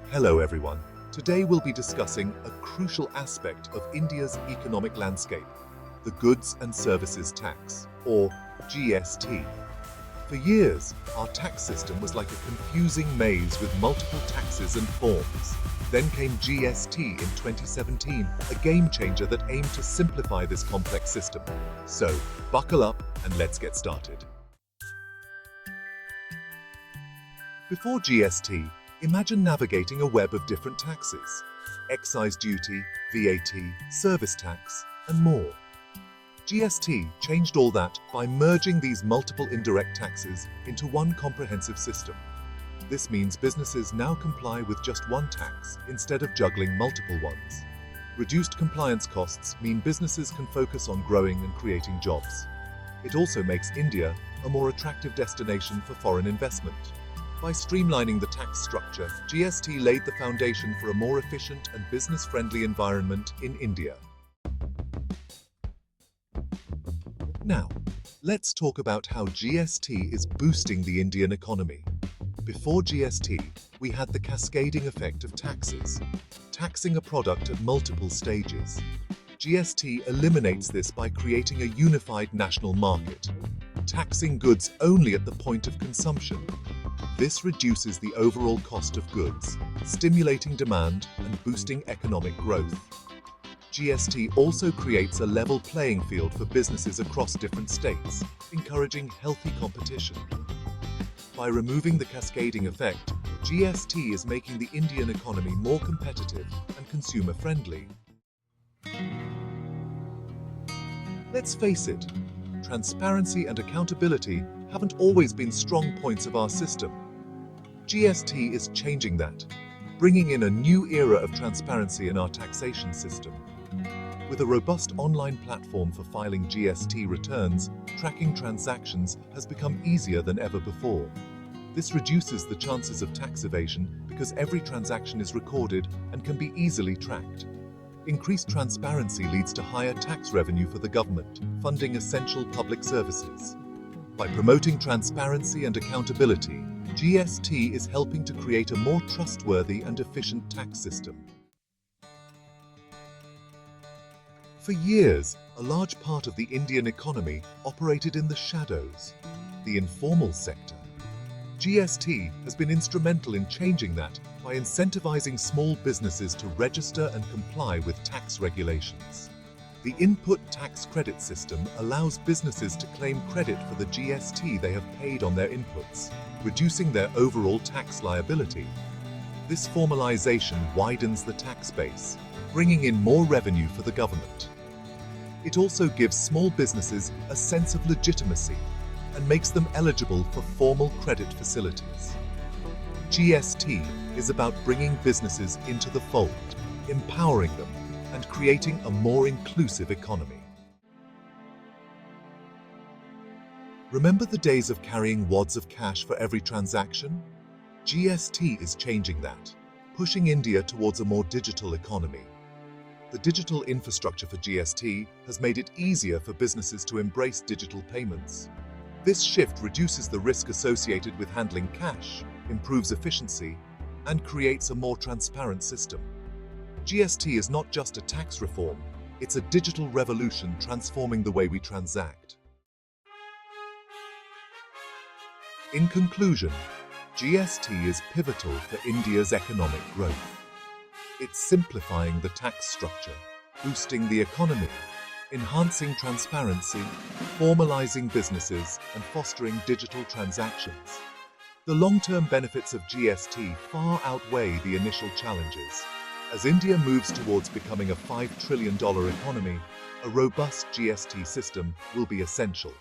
Hello everyone. Today we'll be discussing a crucial aspect of India's economic landscape, the Goods and Services Tax, or GST. For years, our tax system was like a confusing maze with multiple taxes and forms. Then came GST in 2017, a game changer that aimed to simplify this complex system. So, buckle up and let's get started. Before GST, imagine navigating a web of different taxes: excise duty, VAT, service tax, and more. GST changed all that by merging these multiple indirect taxes into one comprehensive system. This means businesses now comply with just one tax instead of juggling multiple ones. Reduced compliance costs mean businesses can focus on growing and creating jobs. It also makes India a more attractive destination for foreign investment. By streamlining the tax structure, GST laid the foundation for a more efficient and business-friendly environment in India. Now, let's talk about how GST is boosting the Indian economy. Before GST, we had the cascading effect of taxes, taxing a product at multiple stages. GST eliminates this by creating a unified national market, taxing goods only at the point of consumption. This reduces the overall cost of goods, stimulating demand and boosting economic growth. GST also creates a level playing field for businesses across different states, encouraging healthy competition. By removing the cascading effect, GST is making the Indian economy more competitive and consumer-friendly. Let's face it, transparency and accountability haven't always been strong points of our system. GST is changing that, bringing in a new era of transparency in our taxation system. With a robust online platform for filing GST returns, tracking transactions has become easier than ever before. This reduces the chances of tax evasion because every transaction is recorded and can be easily tracked. Increased transparency leads to higher tax revenue for the government, funding essential public services. By promoting transparency and accountability, GST is helping to create a more trustworthy and efficient tax system. For years, a large part of the Indian economy operated in the shadows, the informal sector. GST has been instrumental in changing that by incentivizing small businesses to register and comply with tax regulations. The input tax credit system allows businesses to claim credit for the GST they have paid on their inputs, reducing their overall tax liability. This formalization widens the tax base, bringing in more revenue for the government. It also gives small businesses a sense of legitimacy and makes them eligible for formal credit facilities. GST is about bringing businesses into the fold, empowering them, and creating a more inclusive economy. Remember the days of carrying wads of cash for every transaction? GST is changing that, pushing India towards a more digital economy. The digital infrastructure for GST has made it easier for businesses to embrace digital payments. This shift reduces the risk associated with handling cash, improves efficiency, and creates a more transparent system. GST is not just a tax reform, it's a digital revolution transforming the way we transact. In conclusion, GST is pivotal for India's economic growth. It's simplifying the tax structure, boosting the economy, enhancing transparency, formalizing businesses, and fostering digital transactions. The long-term benefits of GST far outweigh the initial challenges. As India moves towards becoming a $5 trillion economy, a robust GST system will be essential.